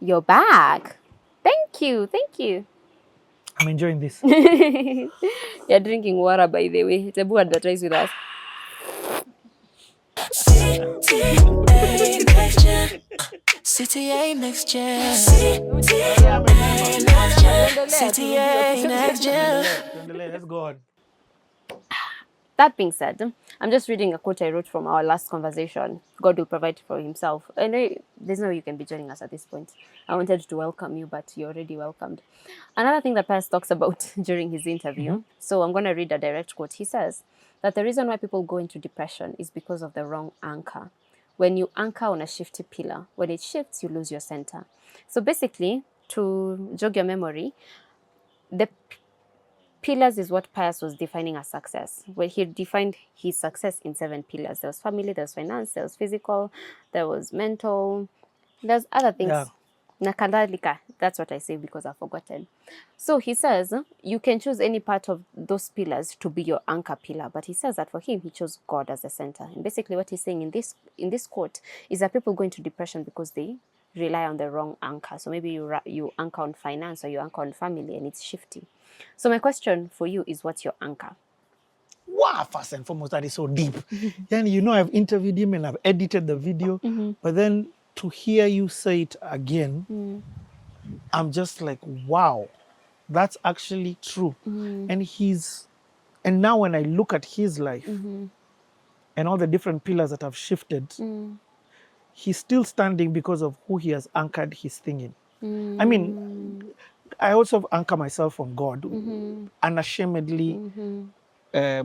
You're back. Thank you. Thank you. I'm enjoying this. You're drinking water, by the way. Tebu advertise with us. CTA next gen. Let's go on. That being said, I'm just reading a quote I wrote from our last conversation. God will provide for himself. And there's no way you can be joining us at this point. I wanted to welcome you, but you're already welcomed. Another thing that Pius talks about during his interview, so I'm going to read a direct quote. He says that the reason why people go into depression is because of the wrong anchor. When you anchor on a shifty pillar, when it shifts, you lose your center. So basically, to jog your memory, the pillars is what Pius was defining as success. When he defined his success in 7 pillars, there was family, there was finance, there was physical, there was mental, there's other Yeah. things. Nakadalika, that's what I say because I've forgotten. So he says you can choose any part of those pillars to be your anchor pillar, but he says that for him he chose God as the center. And basically what he's saying in this quote is that people go into depression because they rely on the wrong anchor. So maybe you anchor on finance or you anchor on family and it's shifty. So my question for you is, what's your anchor? Wow, first and foremost, that is so deep. Then I've interviewed him and I've edited the video, but then to hear you say it again, I'm just like, wow, that's actually true. And now when I look at his life and all the different pillars that have shifted, he's still standing because of who he has anchored his thing in. I mean, I also anchor myself on God unashamedly. There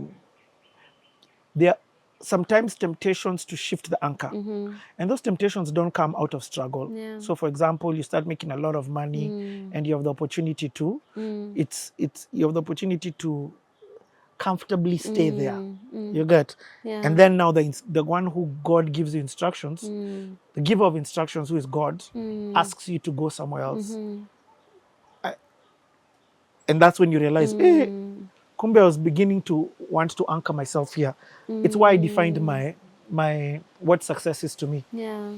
are sometimes temptations to shift the anchor, and those temptations don't come out of struggle. Yeah. So for example, you start making a lot of money and you have the opportunity to you have the opportunity to comfortably stay there. You get. Yeah. And then now the one who God gives you instructions, the giver of instructions, who is God, asks you to go somewhere else. And that's when you realize, hey, kumbe I was beginning to want to anchor myself here. It's why I defined my what success is to me. Yeah.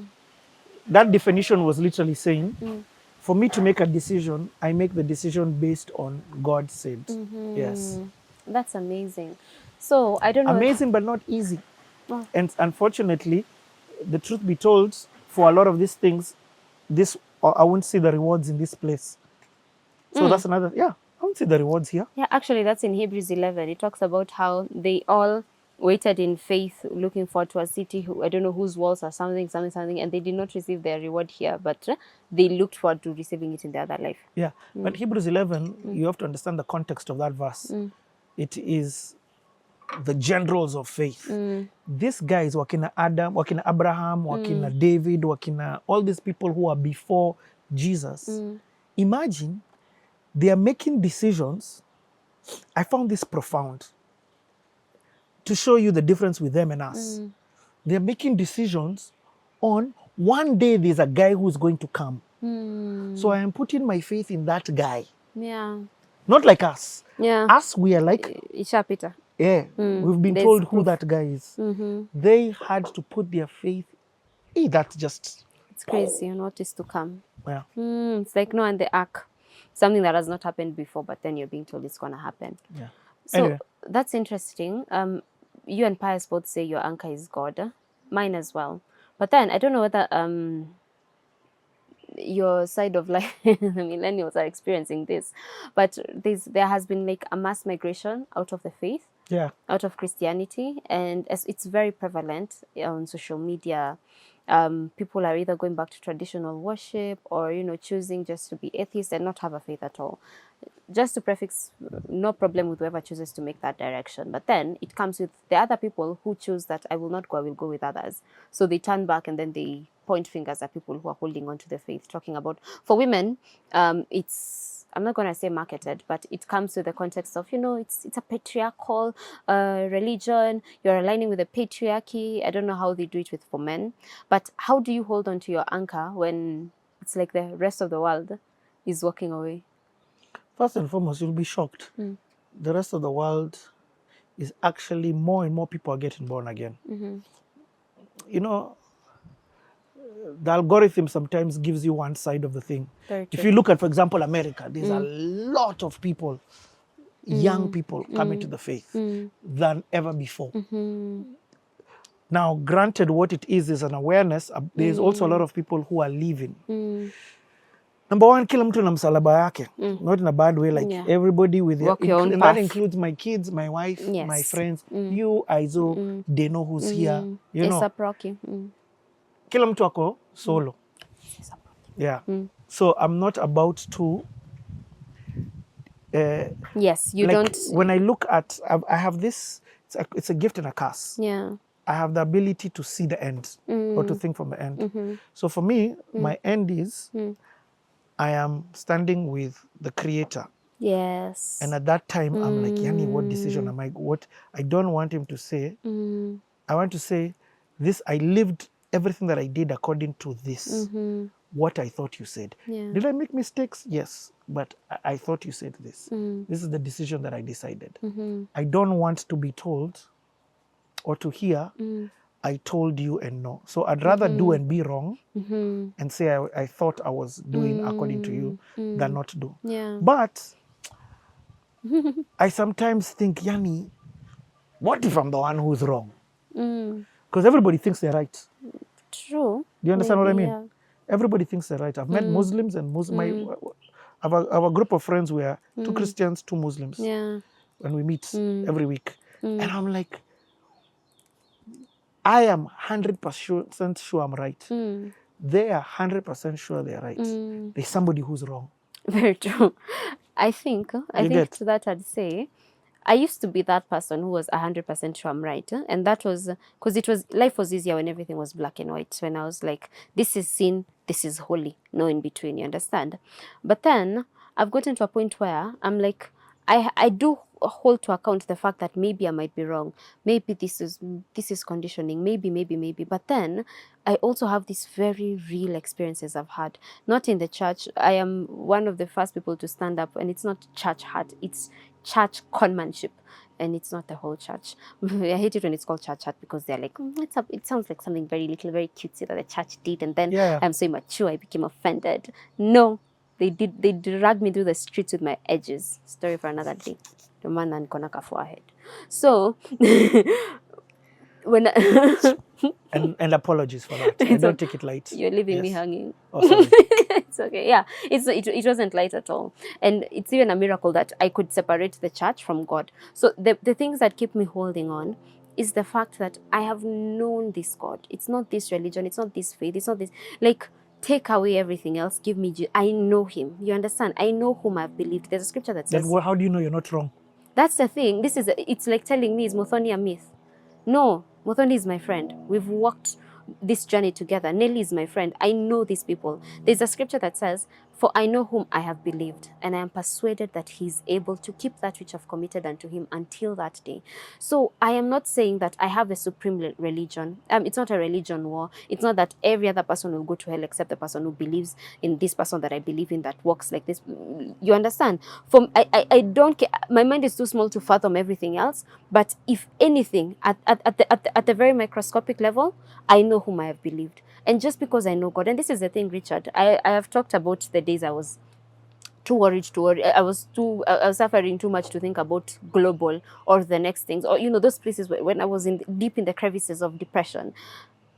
That definition was literally saying, for me to make a decision, I make the decision based on God said. Yes. That's amazing. So I don't know. Amazing, but not easy. Oh. And unfortunately, the truth be told, for a lot of these things, I won't see the rewards in this place. So that's another, I won't see the rewards here. Yeah, actually, that's in Hebrews 11. It talks about how they all waited in faith, looking forward to a city who, I don't know whose walls are something, and they did not receive their reward here, but they looked forward to receiving it in the other life. Yeah, but Hebrews 11, you have to understand the context of that verse. It is the generals of faith. These guys, wakina Adam, wakina Abraham, wakina David, wakina all these people who are before Jesus. Imagine they are making decisions. I found this profound to show you the difference with them and us. They're making decisions on one day there's a guy who's going to come. So I am putting my faith in that guy. Yeah. Not like us. Yeah. Us, we are like, Ishapita. yeah, we've been There's told who proof. that guy is. They had to put their faith. That's just, It's crazy on what is to come. yeah. It's like Noah and the ark. Something that has not happened before, but then you're being told it's going to happen. Yeah. So Anyway. that's interesting. You and Pius both say your anchor is God. Mine as well. But then I don't know whether your side of life, the millennials are experiencing this, but there has been like a mass migration out of the faith, Yeah. out of Christianity, and as it's very prevalent on social media. People are either going back to traditional worship or choosing just to be atheist and not have a faith at all. Just to prefix, no problem with whoever chooses to make that direction, but then it comes with the other people who choose that I will not go, I will go with others. So they turn back and then they point fingers at people who are holding on to the faith, talking about, for women, it's, I'm not going to say marketed, but it comes with the context of, it's a patriarchal religion. You're aligning with the patriarchy. I don't know how they do it for men, but how do you hold on to your anchor when it's like the rest of the world is walking away? First and foremost, you'll be shocked. The rest of the world is actually more and more people are getting born again. the algorithm sometimes gives you one side of the thing. Very If true. you look at, for example, America, there's a lot of people, young people coming to the faith than ever before. Now, granted, what it is an awareness. There's also a lot of people who are leaving. Number one, kila mtu na msalaba yake. Not in a bad way, like Yeah. everybody with their, Walk your own and path. that includes my kids, my wife, Yes. my friends, you, Aizo, they know who's here, you know. Esaproki. Kila mtu ako solo. Yeah. So I'm not about to. Yes, you like don't. When I look at, I have this. It's a gift and a curse. Yeah. I have the ability to see the end or to think from the end. So for me, my end is I am standing with the Creator. Yes. And at that time, I'm like, Yani, what decision am I? What I don't want him to say. I want to say, this. I lived everything that I did according to this. What I thought you said. Yeah. Did I make mistakes? Yes, but I thought you said this. This is the decision that I decided. I don't want to be told or to hear, I told you and no. So I'd rather do and be wrong and say I thought I was doing according to you than not do. Yeah. But I sometimes think, Yani, what if I'm the one who's wrong? Because everybody thinks they're right. True. Do you understand what I mean? Yeah. Everybody thinks they're right. I've met Muslims and I have a group of friends where 2 Christians, 2 Muslims. Yeah. And we meet every week. And I'm like, I am 100% sure I'm right. They are 100% sure they're right. There's somebody who's wrong. Very true. I think to that I'd say, I used to be that person who was 100% sure I'm right. And that was because life was easier when everything was black and white. When I was like, this is sin, this is holy, no in between, you understand? But then I've gotten to a point where I'm like, I do hold to account the fact that maybe I might be wrong. Maybe this is conditioning. Maybe. But then I also have these very real experiences I've had. Not in the church. I am one of the first people to stand up, and it's not church hat. It's church conmanship, and it's not the whole church. I hate it when it's called church hat because they're like, it sounds like something very little, very cutesy that the church did, and then I'm so immature, I became offended. No, they dragged me through the streets with my edges. Story for another day. The man and konaka forehead. So when and apologies for that. I don't take it light. You're leaving me hanging. Oh, sorry. It's okay. Yeah, it wasn't light at all, and it's even a miracle that I could separate the church from God. So the things that keep me holding on is the fact that I have known this God. It's not this religion. It's not this faith. It's not this, like, take away everything else. Give me I know him. You understand? I know whom I've believed. There's a scripture that says. Then how do you know you're not wrong? That's the thing. It's like telling me, is Muthoni a myth? No, Muthoni is my friend. We've walked this journey together. Nelly is my friend. I know these people. There's a scripture that says, for I know whom I have believed, and I am persuaded that he is able to keep that which I've committed unto him until that day. So I am not saying that I have a supreme religion. It's not a religion war. It's not that every other person will go to hell except the person who believes in this person that I believe in that walks like this. You understand? I don't care. My mind is too small to fathom everything else. But if anything, at the very microscopic level, I know whom I have believed. And just because I know God, and this is the thing, Richard, I have talked about the days I was too worried to worry. I was suffering too much to think about global or the next things, or those places when I was deep in the crevices of depression.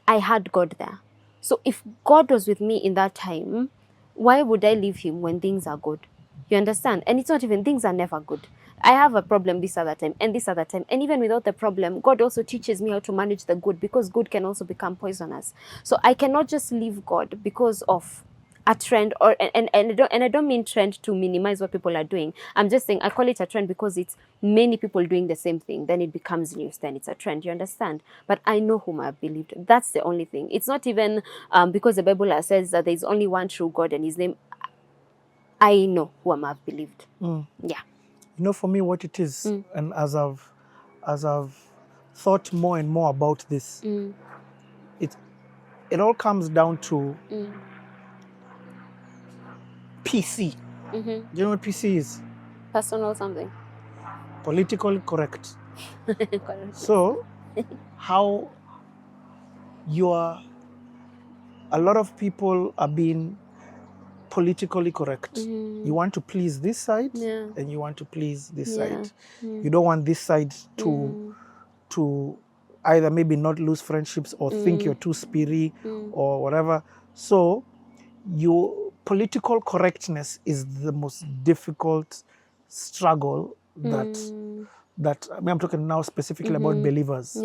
I had God there. So if God was with me in that time, why would I leave him when things are good? You understand? And it's not even, things are never good. I have a problem this other time and this other time. And even without the problem, God also teaches me how to manage the good, because good can also become poisonous. So I cannot just leave God because of a trend, or and I don't mean trend to minimize what people are doing. I'm just saying I call it a trend because it's many people doing the same thing. Then it becomes news. Then it's a trend. You understand? But I know whom I believed. That's the only thing. It's not even because the Bible says that there is only one true God and his name. I know whom I've believed. Yeah. For me, what it is, and as I've thought more and more about this, it all comes down to PC. Do you know what PC is? Personal something. Politically correct. So, how your a lot of people are being politically correct. You want to please this side, and you want to please this side. You don't want this side to either maybe not lose friendships or think you're too spirit or whatever. So your political correctness is the most difficult struggle that I mean, I'm talking now specifically about believers.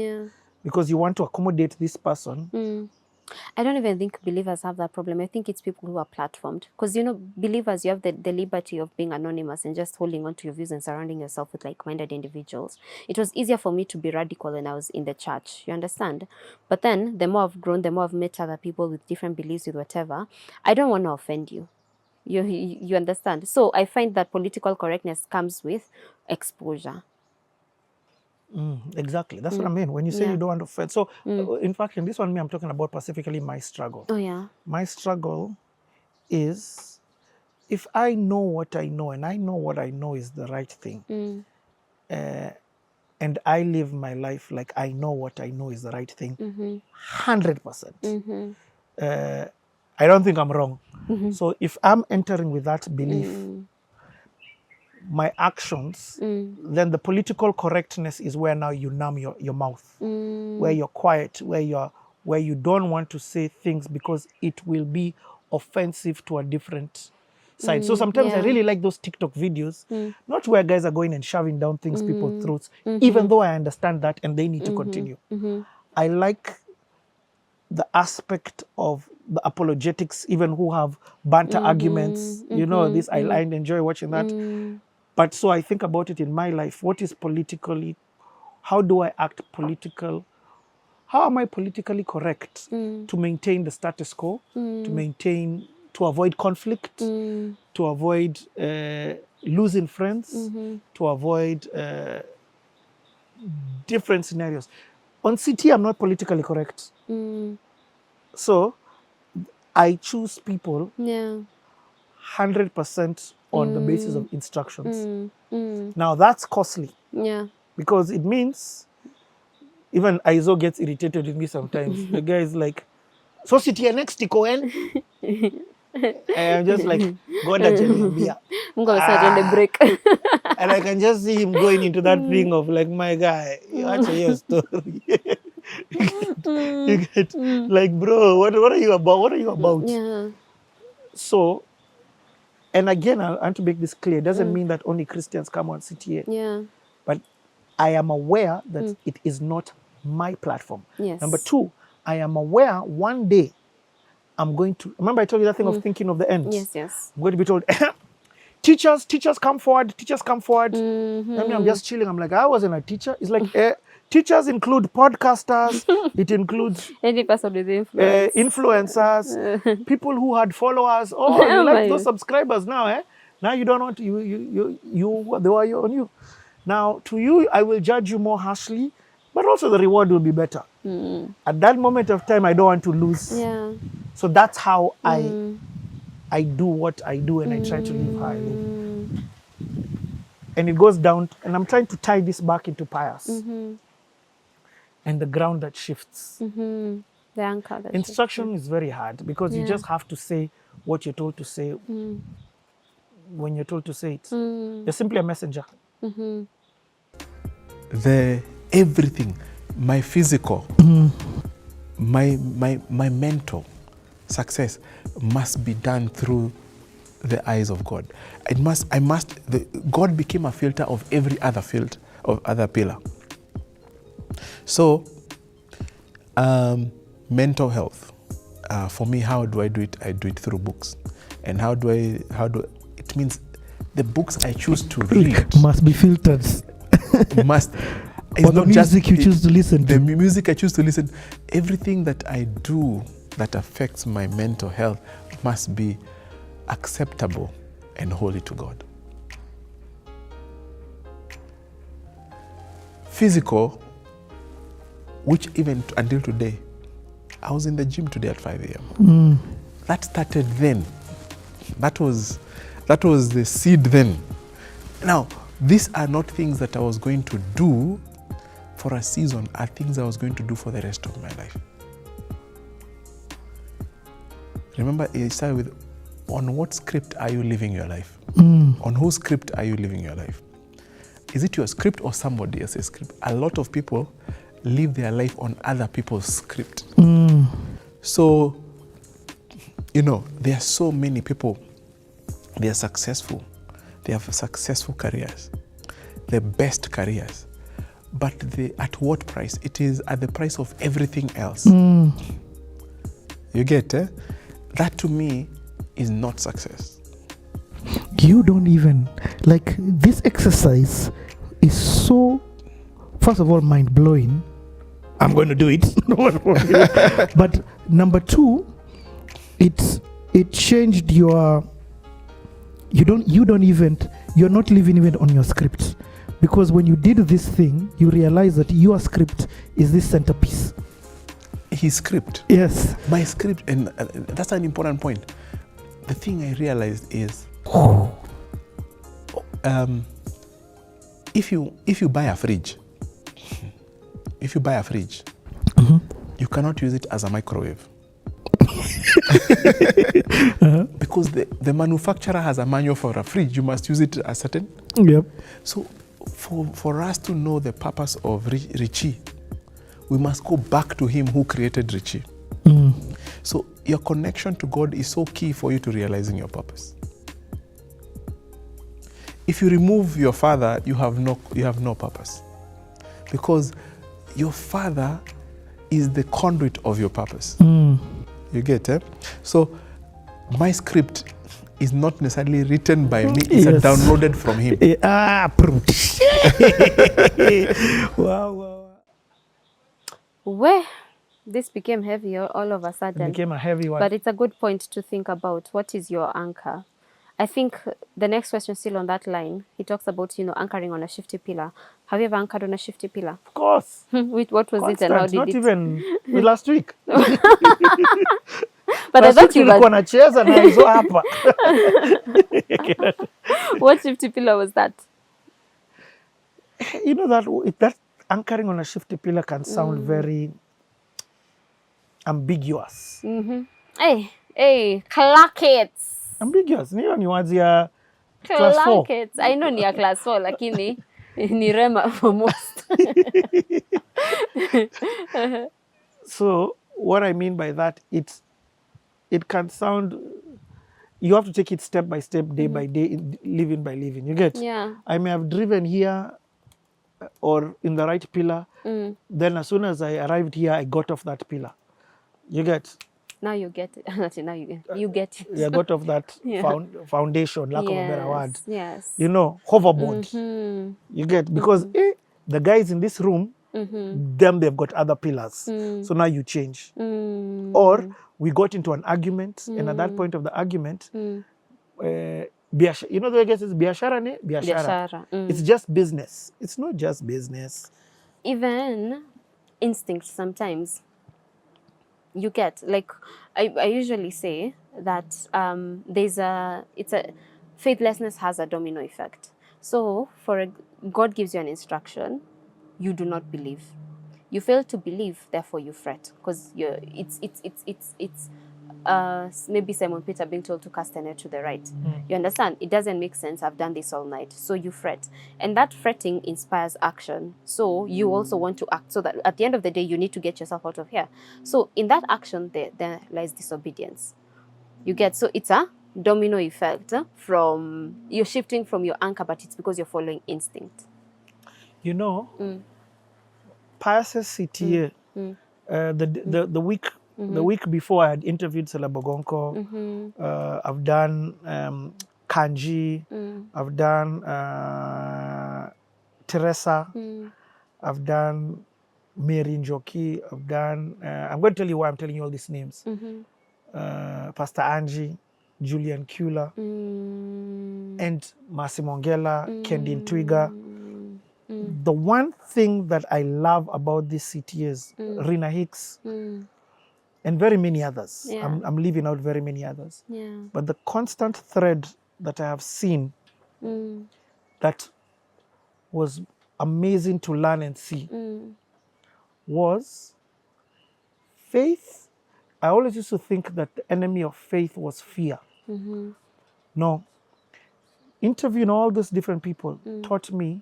Because you want to accommodate this person. I don't even think believers have that problem. I think it's people who are platformed. Because, you know, believers, you have the liberty of being anonymous and just holding on to your views and surrounding yourself with like-minded individuals. It was easier for me to be radical when I was in the church, you understand? But then, the more I've grown, the more I've met other people with different beliefs, with whatever, I don't want to offend you. You understand? So I find that political correctness comes with exposure. Exactly. That's what I mean. When you say you don't want to offend. So, in fact, in this one, I'm talking about specifically my struggle. Oh, yeah. My struggle is if I know what I know and I know what I know is the right thing, and I live my life like I know what I know is the right thing, 100%. I don't think I'm wrong. So if I'm entering with that belief, my actions, then the political correctness is where now you numb your mouth, where you're quiet, where you don't want to say things because it will be offensive to a different side. So sometimes I really like those TikTok videos, not where guys are going and shoving down things people's throats, even though I understand that and they need to continue. I like the aspect of the apologetics, even who have banter arguments, you know, this I enjoy watching that. But so I think about it in my life, what is politically, how do I act political? How am I politically correct to maintain the status quo, to avoid conflict, to avoid losing friends, to avoid different scenarios. On CT, I'm not politically correct. So I choose people 100% on the basis of instructions. Now that's costly. Because it means even Aizo gets irritated with me sometimes. The guy is like, so sit here next to Cohen. And I'm just like, God, the break. And I can just see him going into that thing of like, my guy, you actually hear a story. You get like, bro, what are you about? What are you about? So, and again, I want to make this clear. It doesn't mean that only Christians come on CTA. But I am aware that it is not my platform. Number two, I am aware one day I'm going to, remember I told you that thing of thinking of the end? I'm going to be told, teachers come forward, teachers come forward. I mean, I'm just chilling. I'm like, I wasn't a teacher. It's like, teachers include podcasters. It includes any person with influence. Influencers, people who had followers. Oh, you like those subscribers now, eh? Now you don't want to, they were on you. Now, to you, I will judge you more harshly, but also the reward will be better. At that moment of time, I don't want to lose. So that's how I do what I do, and I try to live how I live. And it goes down, and I'm trying to tie this back into pious. And the ground that shifts. The anchor that Instruction is very hard because you just have to say what you're told to say when you're told to say it. You're simply a messenger. Everything, my physical, my mental success must be done through the eyes of God. God became a filter of every other field, of other pillar. So, mental health, for me, how do I do it? I do it through books. And it means the books I choose to read must be filtered. It's not just music you choose to listen to. The music I choose to listen. Everything that I do that affects my mental health must be acceptable and holy to God. Physical, which even until today, I was in the gym today at 5 a.m. That started then. That was the seed then. Now, these are not things that I was going to do for a season, are things I was going to do for the rest of my life. Remember, it started with, on what script are you living your life? On whose script are you living your life? Is it your script or somebody else's script? A lot of people live their life on other people's script. So, there are so many people, they are successful. They have successful careers, the best careers. But at what price? It is at the price of everything else. You get, eh? That to me is not success. You don't even, like, this exercise is so, first of all, mind-blowing. I'm going to do it. But number two, it changed your, you're not living even on your script. Because when you did this thing, you realize that your script is this centerpiece. His script. Yes. My script, and that's an important point. The thing I realized is, if you buy a fridge, you cannot use it as a microwave. Because the manufacturer has a manual for a fridge. You must use it a certain. Yep. So for us to know the purpose of Richie, we must go back to him who created Richie. So your connection to God is so key for you to realizing your purpose. If you remove your father, you have no purpose. Because your father is the conduit of your purpose. You get it? So my script is not necessarily written by me, it's downloaded from him. Wow. Where this became heavy all of a sudden. It became a heavy one. But it's a good point to think about. What is your anchor? I think the next question still on that line, he talks about, anchoring on a shifty pillar. Have you ever anchored on a shifty pillar? Of course. What was it and how did not it? even last week. But last I thought week you nilikuwa nacheza na hizo hapa. What shifty pillar was that? You know that anchoring on a shifty pillar can sound very ambiguous. Hey, clackets. Ambiguous. Ni words ya class 4. Clackets. I know ni ya class 4, lakini ni rema for most. So what I mean by that, it can sound, you have to take it step by step, day by day, living by living. You get? Yeah. I may have driven here or in the right pillar. Then as soon as I arrived here, I got off that pillar. You get? Now you get it. Now you get it. I got off that foundation, lack of a better word. Yes. Hoverboard. You get? Because the guys in this room, them, they've got other pillars. So now you change. Or we got into an argument, and at that point of the argument, you know the way it says biashara ne? Biashara. It's just business. It's not just business. Even instinct sometimes. You get, like, I usually say that faithlessness has a domino effect. So God gives you an instruction, you do not believe. You fail to believe, therefore you fret, because it's maybe Simon Peter being told to cast a net to the right. You understand? It doesn't make sense. I've done this all night. So you fret. And that fretting inspires action. So you also want to act. So that at the end of the day, you need to get yourself out of here. So in that action, there lies disobedience. You get? So it's a domino effect from, you're shifting from your anchor, but it's because you're following instinct. You know, Pius's CTA, the week the week before I had interviewed Sela Bogonko. I've done Kanji. I've done Teresa. I've done Mary Njoki. I've done, I'm going to tell you why I'm telling you all these names. Pastor Angie, Julian Kula, and Massimo Ngela, Kendi Ntwiga. The one thing that I love about these CTAs, Rina Hicks, and very many others. Yeah. I'm leaving out very many others. Yeah. But the constant thread that I have seen that was amazing to learn and see was faith I always used to think that the enemy of faith was fear. No. Interviewing all those different people taught me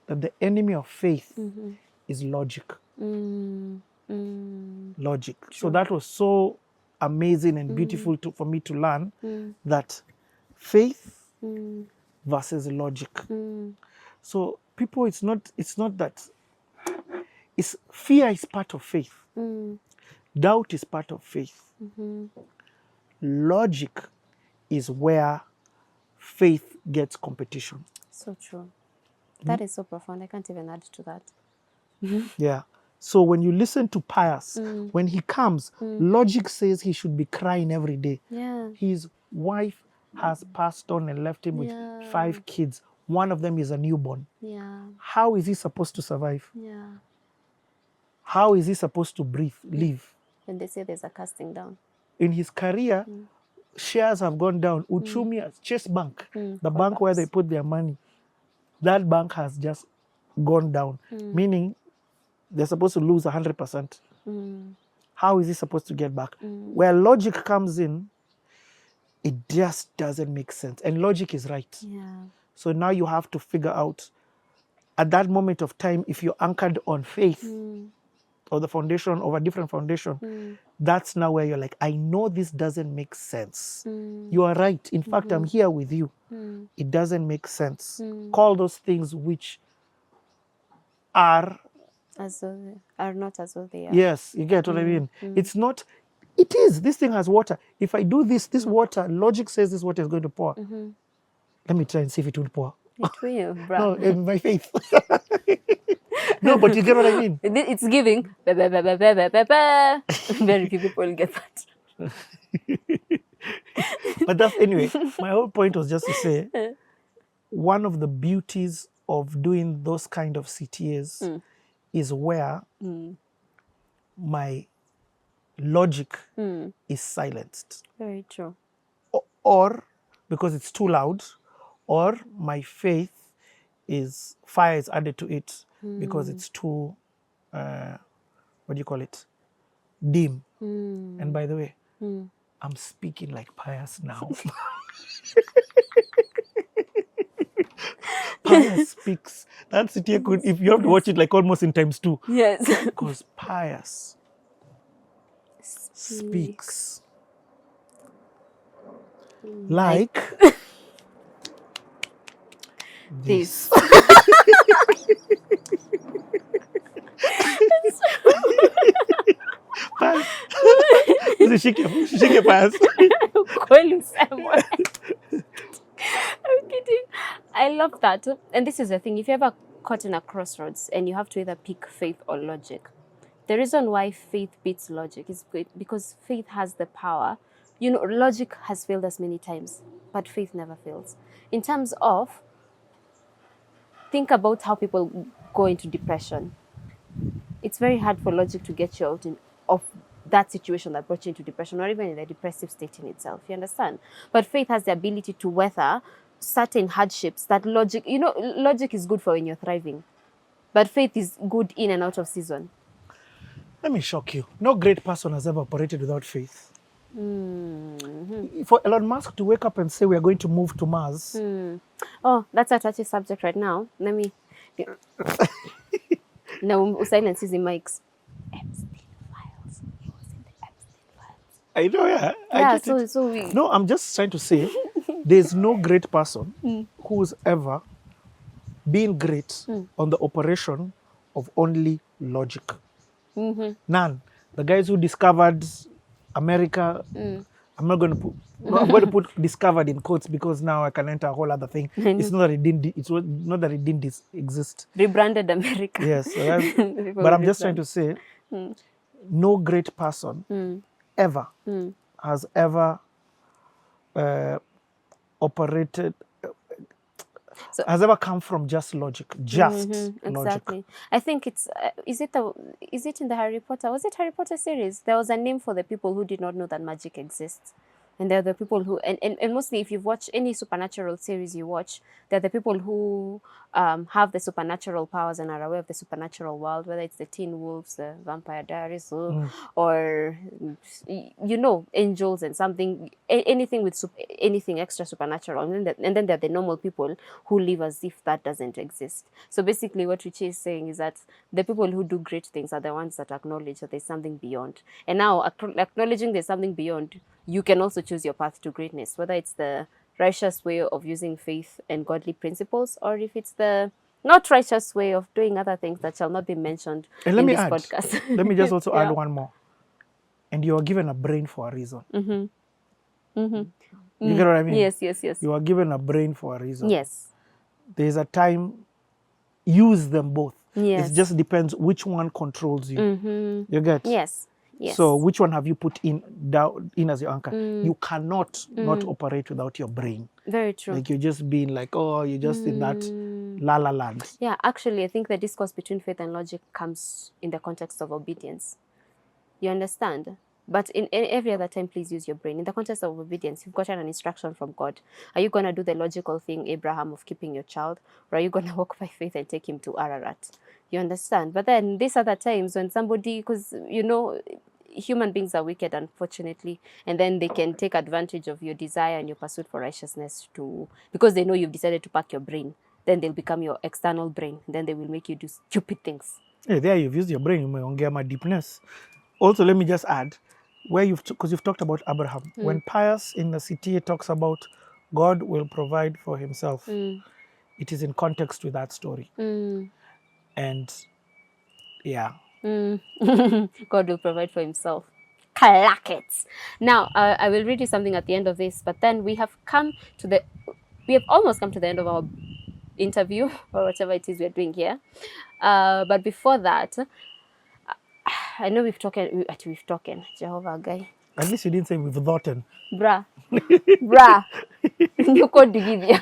that the enemy of faith is logic. Logic. So that was so amazing and beautiful for me to learn that faith versus logic. So people, it's not that. It's fear is part of faith. Doubt is part of faith. Logic is where faith gets competition. So true. That is so profound. I can't even add to that. Yeah. So when you listen to Pius, when he comes, logic says he should be crying every day. Yeah. His wife has passed on and left him with 5 kids. One of them is a newborn. Yeah. How is he supposed to survive? Yeah. How is he supposed to live? And they say there's a casting down. In his career, shares have gone down. Uchumi, Chase Bank, the bank where they put their money, that bank has just gone down, meaning they're supposed to lose 100%. How is he supposed to get back? Where logic comes in, it just doesn't make sense. And logic is right. Yeah. So now you have to figure out, at that moment of time, if you're anchored on faith or the foundation of a different foundation, that's now where you're like, I know this doesn't make sense. You are right. In fact, I'm here with you. It doesn't make sense. Call those things which are As though they are not as though they are. Yes, you get what I mean. It's not, it is. This thing has water. If I do this water, logic says this water is going to pour. Let me try and see if it will pour. It will, bro. No, in my faith. No, but you get what I mean. It's giving. Very few people get that. But that's, anyway, my whole point was just to say, one of the beauties of doing those kind of CTAs is where my logic is silenced. Very true. Or because it's too loud, or my faith is, fire is added to it because it's too, what do you call it? Dim. And by the way, I'm speaking like Pius now. Pius speaks. That CTA could, if you have to watch it like almost in times 2. Yes. Because Pius speaks like this. Pius. Shake your Pius. Call you someone. I'm kidding. I love that. And this is the thing. If you ever caught in a crossroads and you have to either pick faith or logic, the reason why faith beats logic is because faith has the power. You know, logic has failed us many times, but faith never fails. In terms of, think about how people go into depression. It's very hard for logic to get you out of that situation that brought you into depression, or even in the depressive state in itself. You understand? But faith has the ability to weather certain hardships that logic, you know, logic is good for when you're thriving, but faith is good in and out of season. Let me shock you. No great person has ever operated without faith. For Elon Musk to wake up and say we are going to move to Mars. Oh, that's a touchy subject right now. Let me. No, silence is the mics. Epstein files. He was in the Epstein files. I know, yeah. Yeah, so we. No, I'm just trying to say there's no great person who's ever been great on the operation of only logic. None. The guys who discovered America, I'm going to put discovered in quotes because now I can enter a whole other thing. It's not that it didn't. It's not that it didn't exist. Rebranded America. Yes, but I'm just trying to say, no great person ever has ever operated. Has ever come from just logic, logic. Exactly. I think it's is it in the Harry Potter? Was it Harry Potter series? There was a name for the people who did not know that magic exists, and they're the people who and mostly if you've watched any supernatural series you watch, they're the people who have the supernatural powers and are aware of the supernatural world, whether it's the Teen Wolves, the Vampire Diaries, or angels and something, anything with anything extra supernatural, and then there are the normal people who live as if that doesn't exist. So basically, what Richie is saying is that the people who do great things are the ones that acknowledge that there's something beyond. And now, acknowledging there's something beyond, you can also choose your path to greatness, whether it's the righteous way of using faith and godly principles, or if it's the not righteous way of doing other things that shall not be mentioned And in this podcast. let me just also Yeah. add one more. And you are given a brain for a reason. You get what I mean? Yes. You are given a brain for a reason. Yes. There's a time, use them both. Yes. It just depends which one controls you. You get? Yes. Yes. So which one have you put in as your anchor? You cannot not operate without your brain. Very true. Like you're just being like, oh, you're just in that la la land. Yeah, actually, I think the discourse between faith and logic comes in the context of obedience. You understand? But in every other time, please use your brain. In the context of obedience, you've gotten an instruction from God. Are you going to do the logical thing, Abraham, of keeping your child? Or are you going to walk by faith and take him to Ararat? You understand? But then these other times when somebody, because, human beings are wicked, unfortunately, and then they can take advantage of your desire and your pursuit for righteousness because they know you've decided to pack your brain. Then they'll become your external brain. Then they will make you do stupid things. Yeah, there you've used your brain. You may ongea my deepness. Also, let me just add, because you've talked about Abraham. When Pius in the CTA talks about God will provide for himself, it is in context with that story. And yeah. God will provide for himself. Clack it. Now, I will read you something at the end of this, but then we have almost come to the end of our interview or whatever it is we're doing here. But before that, I know we've talking, Jehovah guy. At least you didn't say we've thought'n. Bruh. You could give you.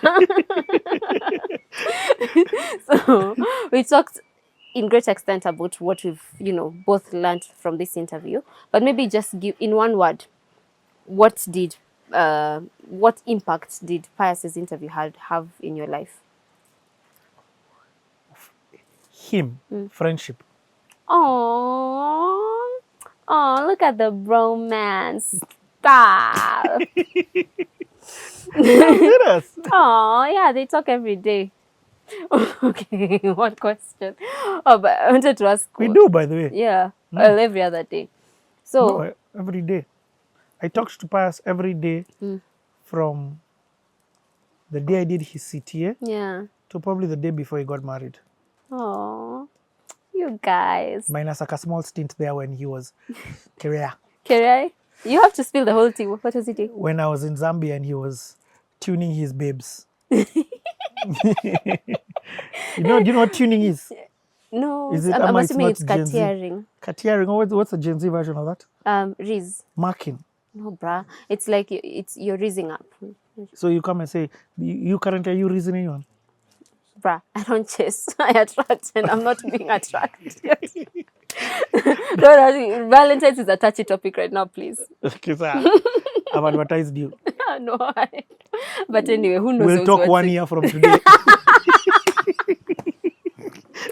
So we talked in great extent about what we've, both learned from this interview. But maybe just give in one word, what impact did Pius's interview have in your life? Friendship. Oh, look at the bromance. Stop. Oh, yeah, they talk every day. Okay, what question? Oh, but I wanted to ask. We do, by the way. Yeah, well, every other day. So no, every day. I talked to Pius every day from the day I did his CTA to probably the day before he got married. Oh, you guys. Minus like a small stint there when he was career. You have to spill the whole tea. What was he doing? When I was in Zambia and he was tuning his babes. Do you know what tuning is? No, I'm assuming it's catering. Catering. What's the Gen Z version of that? Riz. Marking. No, bruh. It's like you're rizzing up. So you come and say, you currently, are you rizzing anyone? Bruh, I don't chase. I attract and I'm not being attracted. No, Valentine's is a touchy topic right now, please. Okay, sir. I've advertised you. No, but anyway, who knows? We'll talk 1 year from today.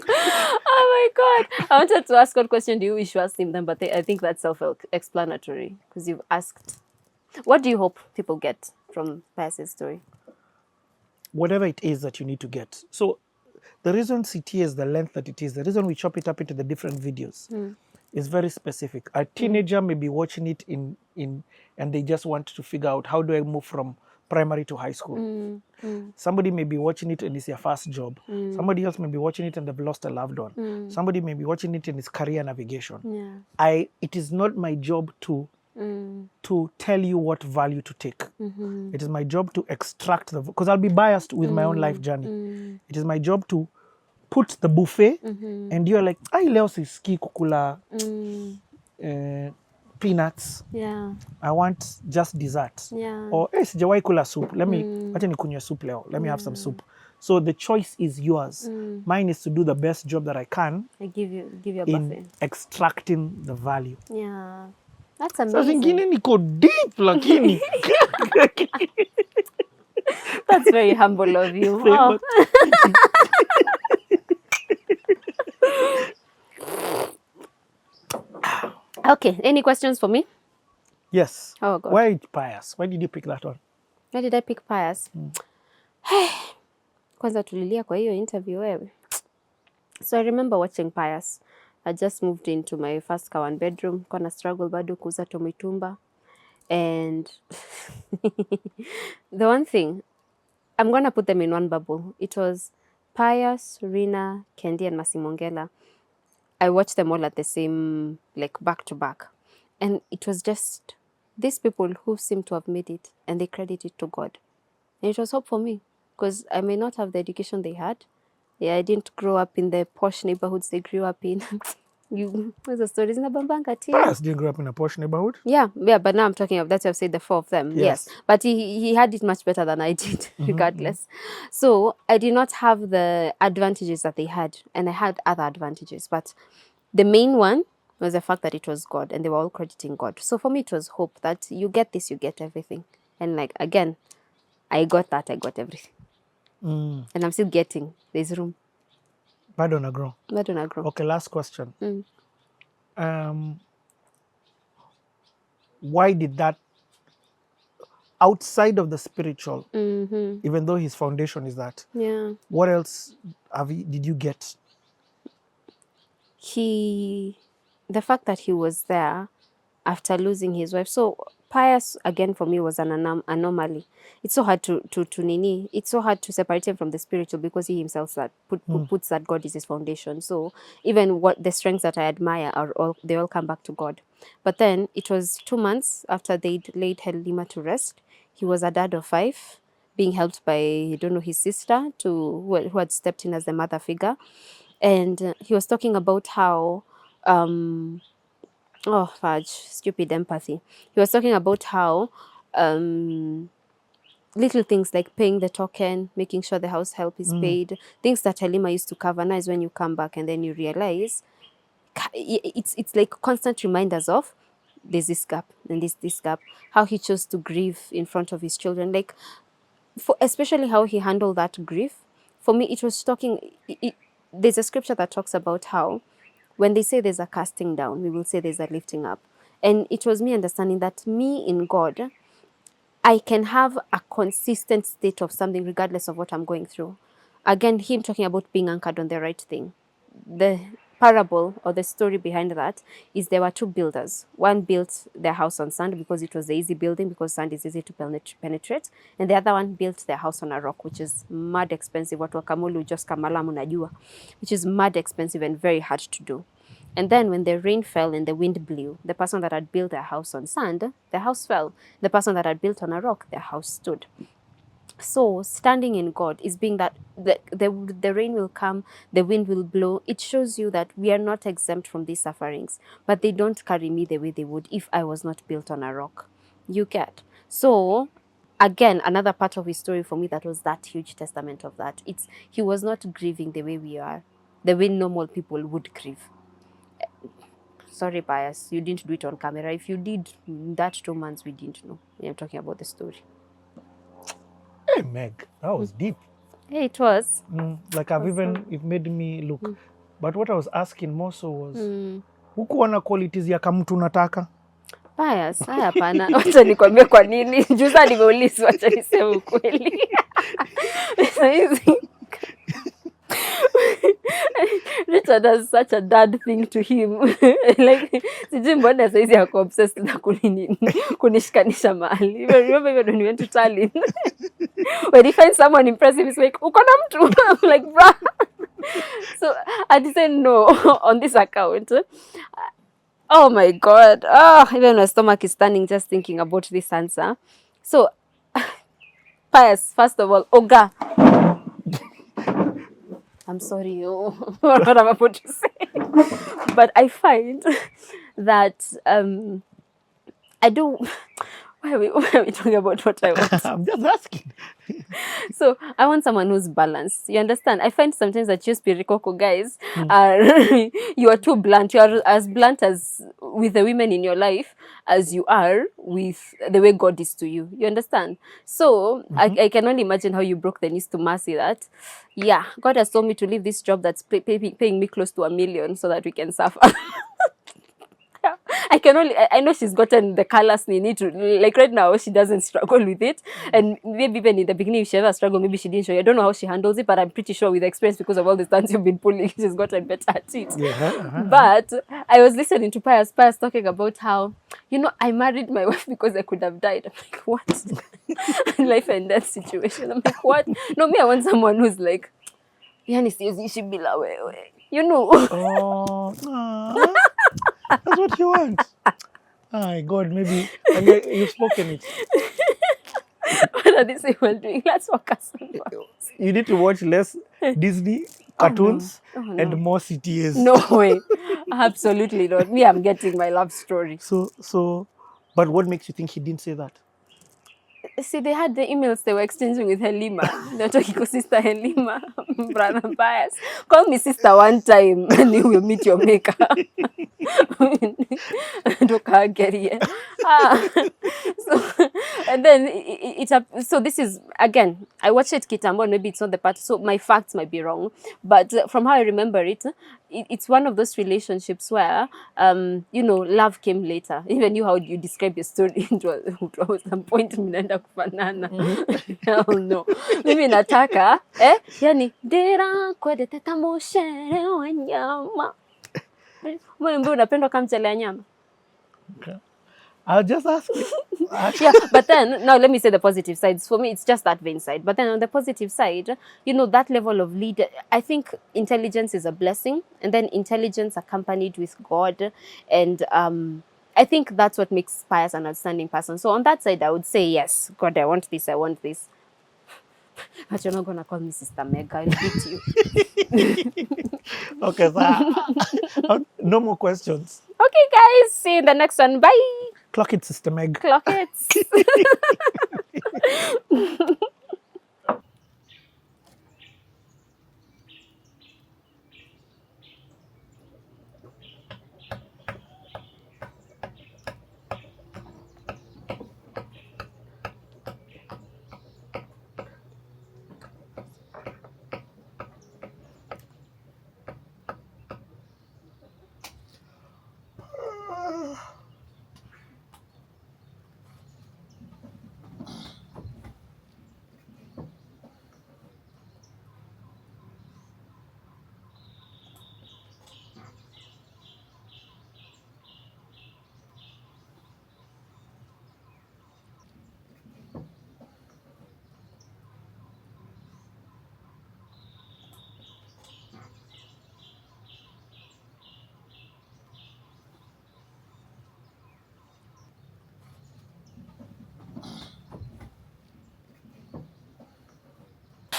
Oh my God. I wanted to ask what question do you wish to ask him then, but I think that's self-explanatory because you've asked. What do you hope people get from Pius's story? Whatever it is that you need to get. So the reason CT is the length that it is, the reason we chop it up into the different videos is very specific. A teenager may be watching it in and they just want to figure out, how do I move from primary to high school? Somebody may be watching it and it's their first job. Somebody else may be watching it and they've lost a loved one. Somebody may be watching it and it's career navigation. Yeah. It is not my job to tell you what value to take. It is my job to extract because I'll be biased with my own life journey. It is my job to put the buffet and you're like, leo siski kukula peanuts. Yeah. I want just dessert. Yeah. Or sijawai kula soup. Wacha nikunywe soup leo. Let me have some soup. So the choice is yours. Mine is to do the best job that I can. I give you a in buffet. Extracting the value. Yeah. That's amazing. Sasa zingine niko deep lakini. That's very humble of you. Okay, any questions for me? Yes. Oh God, Why Pious? Why did you pick that one? why did I pick Pius? Kwanza tulilia kwa hiyo interview wewe. So I remember watching Pius. I just moved into my first one bedroom. Kona struggle bado kuuza tomitumba. And the one thing, I'm going to put them in one bubble. It was Pius, Rina, Kendi, and Masimongela. I watched them all at the same, like back to back. And it was just these people who seem to have made it and they credit it to God. And it was hope for me because I may not have the education they had. Yeah, I didn't grow up in the posh neighborhoods they grew up in. What's the stories in the Bambanga team? Pious didn't grow up in a posh neighborhood. Yeah, but now I'm talking of, that's why I've said the four of them. Yes. But he had it much better than I did, regardless. So I did not have the advantages that they had, and I had other advantages. But the main one was the fact that it was God, and they were all crediting God. So for me, it was hope that you get this, you get everything. And like, again, I got that, I got everything. And I'm still getting, there's room. Bado na grow. Bado na grow. Okay, last question. Why did that, outside of the spiritual, even though his foundation is that, Yeah. what else did you get? The fact that he was there after losing his wife. So Pius, again, for me, was an anomaly. It's so hard to nini. It's so hard to separate him from the spiritual because he himself puts that God is his foundation. So even what the strengths that I admire they all come back to God. But then it was 2 months after they'd laid Helima to rest. He was a dad of 5, being helped by, I don't know, his sister who had stepped in as the mother figure. And he was talking about how oh fudge, stupid empathy. He was talking about how little things like paying the token, making sure the house help is paid, things that Halima used to cover. Now is when you come back and then you realize it's like constant reminders of there's this gap and this gap. How he chose to grieve in front of his children, like especially how he handled that grief. For me, it was talking. There's a scripture that talks about how when they say there's a casting down, we will say there's a lifting up. And it was me understanding that me in God, I can have a consistent state of something regardless of what I'm going through. Again, him talking about being anchored on the right thing. The parable or the story behind that is there were 2 builders. One built their house on sand because it was the easy building because sand is easy to penetrate. And the other one built their house on a rock, which is mad expensive. Watu wa Kamulu just kamala munajua, which is mad expensive and very hard to do. And then when the rain fell and the wind blew, the person that had built their house on sand, the house fell. The person that had built on a rock, their house stood. So standing in God is being that the rain will come, the wind will blow. It shows you that we are not exempt from these sufferings, but they don't carry me the way they would if I was not built on a rock. You get. So again, another part of his story for me that was that huge testament of that. He was not grieving the way we are, the way normal people would grieve. Sorry, Pius, you didn't do it on camera. If you did, that 2 months we didn't know. I'm talking about the story. Hey, Meg, that was deep. Hey, it was. Like it made me look. But what I was asking more so was, hukuona qualities ya kamtu nataka? Pius, haya pana. Wacha nikwambie kwa nini. Juza nimeulizwa, wacha niseme ukweli. Richard has such a dad thing to him. Like, sijui mbona saizi yako obsessed na kunishikanisha mahali. Remember even when we went to Tallinn? When he finds someone impressive, he's like, uko na mtu? I'm like, bruh. So I didn't know on this account. Oh my God. Even my stomach is turning just thinking about this answer. So, Pius, first of all, Oga. I'm sorry, what I'm about to say. But I find that I do. Why are we talking about what I want? I'm just asking. So I want someone who's balanced. You understand? I find sometimes that you spirikoko guys you are too blunt. You are as blunt as with the women in your life as you are with the way God is to you. You understand? So I can only imagine how you broke the news to Mercy that, yeah, God has told me to leave this job that's paying me close to $1 million so that we can suffer. I know she's gotten the colors you need to, like right now, she doesn't struggle with it. And maybe even in the beginning, if she ever struggled, maybe she didn't show you. I don't know how she handles it, but I'm pretty sure with experience, because of all the stunts you've been pulling, she's gotten better at it. Yeah. But I was listening to Pius talking about how, I married my wife because I could have died. I'm like, what? Life and death situation. I'm like, what? No, me, I want someone who's like, yani siwezi bila wewe. Oh, that's what you want. My God, maybe you've spoken it. What are these people doing? Let's focus on what. You need to watch less Disney cartoons and more CTAs. No way. Absolutely not. Me, I'm getting my love story. So, but what makes you think he didn't say that? See, they had the emails they were exchanging with Helima. They were talking to Sister Helima, Brother Bias. Call me sister one time and you will meet your maker. So, and then so this is, again, I watched it Kitambo, maybe it's not the part, so my facts might be wrong. But from how I remember it, it's one of those relationships where, love came later. Even you, how you describe your story, it was some point mnaenda kufanana. Hell no. Mimi nataka, yani, dera kwede teta moshere wanyama. Wewe mbona unapenda kama mchele ya nyama? Okay. I'll just ask you. Yeah, but then, now let me say the positive sides. For me, it's just that vain side. But then on the positive side, that level of leader, I think intelligence is a blessing. And then intelligence accompanied with God. And I think that's what makes Pius an outstanding person. So on that side, I would say, yes, God, I want this. But you're not going to call me Sister Meg. I'll beat you. Okay, so no more questions. Okay, guys. See you in the next one. Bye. Clock it, Sister Meg. Clock it.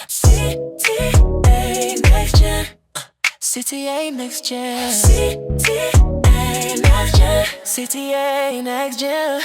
CTA next gen. CTA next gen. CTA next gen. CTA next gen.